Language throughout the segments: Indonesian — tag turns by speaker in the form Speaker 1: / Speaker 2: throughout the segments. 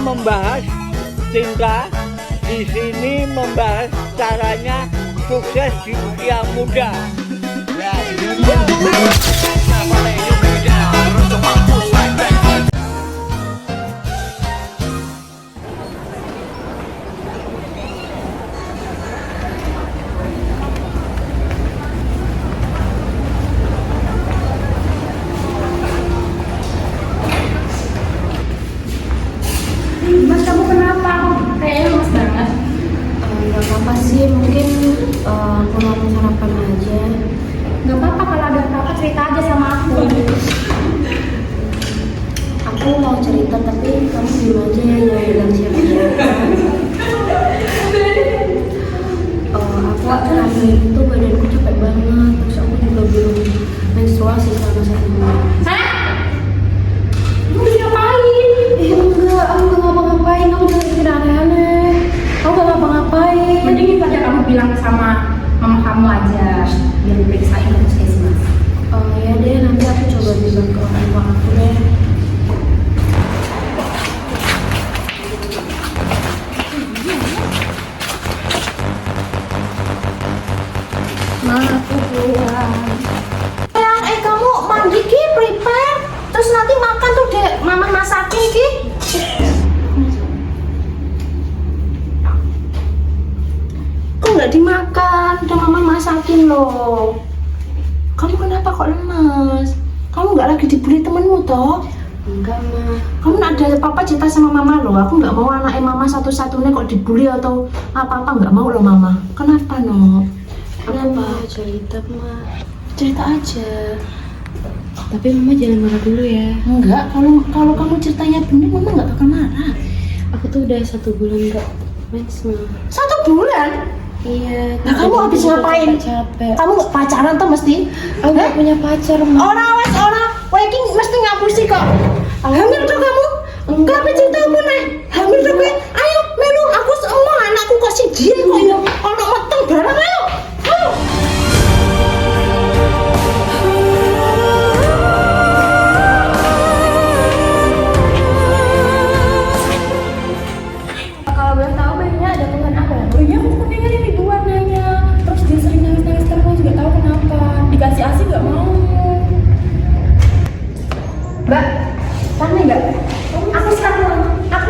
Speaker 1: membahas cinta. Di sini membahas caranya sukses di usia muda.
Speaker 2: Mas, kamu kenapa? Kayaknya lemes banget.
Speaker 3: Gak apa-apa sih, mungkin aku mau sarapan aja.
Speaker 2: Gak apa-apa, kalau ada apa-apa cerita aja sama aku.
Speaker 3: Aku mau cerita tapi kamu diem aja ya, jangan bilang siapa-siapa. Aku akhir-akhir itu badanku capek banget, terus aku juga belum menstruasi selama 1 bulan.
Speaker 2: Hah? Kamu udah ngapain?
Speaker 3: Enggak, aku gak ngapa-ngapain, kamu jangan pikir aneh-aneh. Aku gak ngapa-ngapain.
Speaker 2: Mending pada kamu bilang sama mama kamu aja, biar diperiksain ke puskesmas.
Speaker 3: Oh ya deh, nanti aku coba bilang ke orang tua aku deh.
Speaker 2: Ma, aku pulang.
Speaker 3: Kamu mandi ki, prepare, terus nanti makan tuh deh, mama masakin ki. Kok nggak dimakan? Udah mama masakin loh. Kamu kenapa kok lemas? Kamu nggak lagi dibully temenmu toh? Enggak mah. Kamu nak ada apa-apa cerita sama mama loh. Aku nggak mau anaknya mama satu-satunya kok dibully atau apa-apa, nggak mau loh mama. Kenapa no? Kenapa?
Speaker 4: Cerita mah,
Speaker 3: Cerita aja.
Speaker 4: tapi mama jangan marah dulu ya.
Speaker 3: Enggak, kalau kamu ceritanya bener, mama nggak bakal marah.
Speaker 4: Aku tuh udah 1 bulan nggak mens mah.
Speaker 3: 1 bulan?
Speaker 4: Iya.
Speaker 3: Nah, kamu
Speaker 4: jadi
Speaker 3: habis
Speaker 4: aku
Speaker 3: ngapain?
Speaker 4: Capek.
Speaker 3: Kamu nggak pacaran tuh mesti?
Speaker 4: Aku nggak punya pacar mah.
Speaker 3: Orang, waking mesti ngapusi kok. Hamil tuh kamu? Enggak, apa cerita apa nih? Hamil tuh gue? Ayo, melu, aku semua anakku kok si dia kok ya. Anak mateng barang, ayo. Ayo.
Speaker 2: Kalau boleh tahu bayinya ada keluhan apa? Oh iya, aku kepengen ini Ridwan nanya. Terus dia sering nangis-nangis terus, nggak tahu kenapa. Dikasih ASI nggak mau. Mbak, kami nggak? Aku sekarang, aku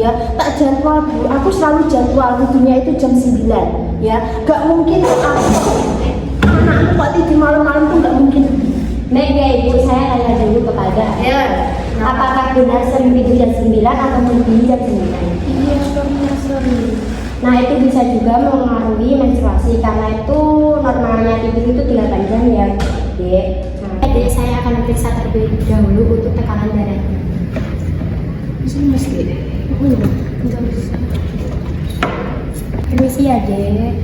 Speaker 3: ya, tak jadwal Bu. Aku selalu jadwal wudhunya itu jam 9 ya. Gak mungkin anakku kok tidur malam-malam tuh gak mungkin.
Speaker 5: Baik ya Ibu, saya tanya dulu kepada
Speaker 3: Ya.
Speaker 5: apakah benar sering tidur jam 9 atau melebihi jam 9?
Speaker 2: Iya, sorry.
Speaker 5: Nah itu bisa juga mengaruhi menstruasi karena itu normalnya tidur itu 8 jam ya Dek. Nah, Dek, saya akan periksa terlebih dahulu untuk tekanan darahnya. Permisi ya Dek.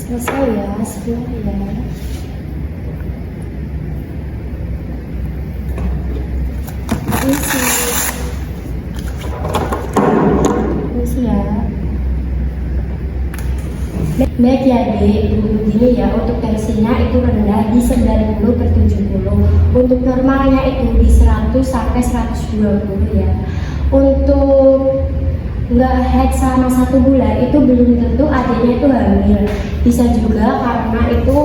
Speaker 5: Selesai ya, sebentar ya. Permisi ya. Baik ya Dek, begini ya, untuk tensinya itu rendah di 90/70. Untuk normalnya itu di 100 sampai 120 ya. Untuk nggak head sama 1 bulan itu belum tentu adiknya itu hamil. Bisa juga karena itu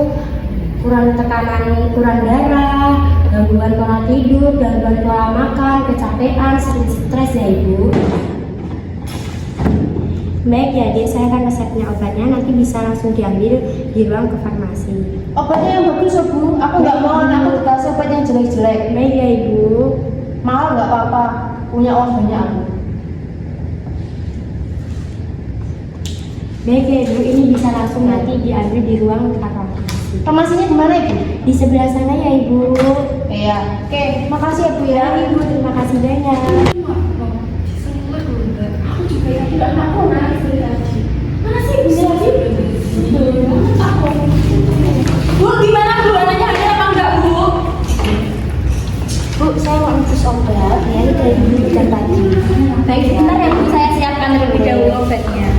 Speaker 5: kurang tekanan, kurang darah, gangguan pola tidur, gangguan pola makan, kecapean, sering stres ya Ibu. Baik ya Dek, saya akan resepnya obatnya, nanti bisa langsung diambil di ruang ke farmasi.
Speaker 3: Obatnya yang bagus ya Bu. Aku nggak mau anakku dikasih obat yang jelek-jelek.
Speaker 5: Baik ya Ibu.
Speaker 3: Mahal nggak apa-apa. Punya uang banyak aku.
Speaker 5: Baik ya Ibu, ini bisa langsung nanti diambil di ruang farmasi.
Speaker 3: Farmasinya di mana Ibu?
Speaker 5: Di sebelah sana ya Ibu.
Speaker 3: Iya. Oke, makasih ya Bu ya.
Speaker 5: Ibu, terima kasih banyak.
Speaker 2: Aku juga yakin anakku nangis dari tadi. Mana sih bisa sih? Bu, gimana Bu? Anaknya hamil apa enggak Bu?
Speaker 5: Bu, saya mau infus obat ya, ini dari diberikan tadi.
Speaker 2: Baik, sebentar ya Bu, saya siapkan terlebih dahulu obatnya.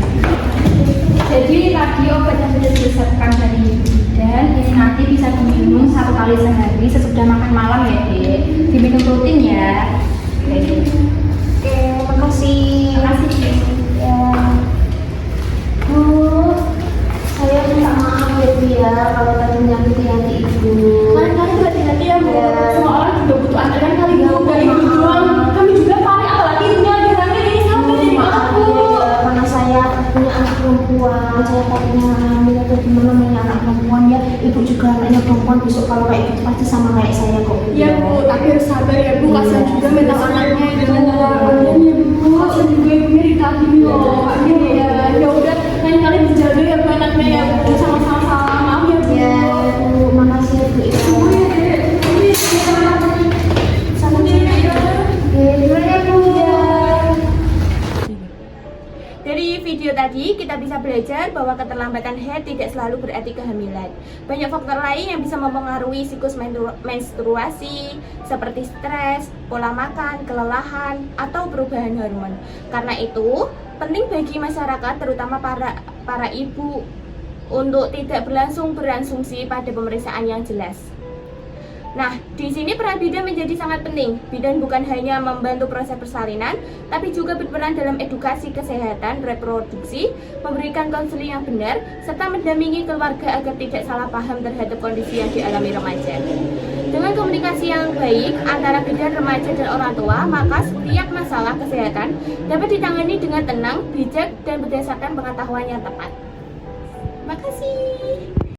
Speaker 2: Jadi tadi obat yang sudah disiapkan dari Ibu dan ini nanti bisa diminum 1 kali sehari sesudah makan malam ya Dek. Diminum rutin ya.
Speaker 3: Oke, makasih.
Speaker 2: Terima kasih Dek.
Speaker 3: Ya. Bu, saya minta maaf ya Bu ya kalau tadi menyakiti hati Ibu.
Speaker 2: Kali-kali juga hati ya Bu.
Speaker 3: Ya.
Speaker 2: Semua orang juga butuh andalan kali Bu. Gak Ibu doang. Kami juga panik apalagi punya hamil ini sampai jadi maaf Bu.
Speaker 3: Karena saya punya anak perempuan, saya takutnya hamil atau gimana punya anak perempuan ya. Ibu juga anaknya perempuan, besok kalau kayak gitu pasti sama kayak saya kok.
Speaker 2: Iya Bu, tapi harus sabar ya Bu. Kasihan juga mental anaknya itu. Iya Bu, kasihan juga ibunya ditagih loh. Iya, ya udah lain kali dijaga ya Bu anaknya ya Bu. Sama-sama maaf ya Bu.
Speaker 3: Ya, Bu, makasih ya Bu.
Speaker 2: Bu ya Dek.
Speaker 3: Sama ya. Oke, duluan ya Bu.
Speaker 2: Dari video tadi kita bisa belajar bahwa keterlambatan haid tidak selalu berarti kehamilan. Banyak faktor lain yang bisa mempengaruhi siklus menstruasi seperti stres, pola makan, kelelahan, atau perubahan hormon. Karena itu, penting bagi masyarakat terutama para ibu untuk tidak berasumsi pada pemeriksaan yang jelas. Nah, di sini peran bidan menjadi sangat penting. Bidan bukan hanya membantu proses persalinan, tapi juga berperan dalam edukasi kesehatan reproduksi, memberikan konseling yang benar, serta mendampingi keluarga agar tidak salah paham terhadap kondisi yang dialami remaja. Dengan komunikasi yang baik antara bidan, remaja, dan orang tua, maka setiap masalah kesehatan dapat ditangani dengan tenang, bijak, dan berdasarkan pengetahuan yang tepat. Terima kasih.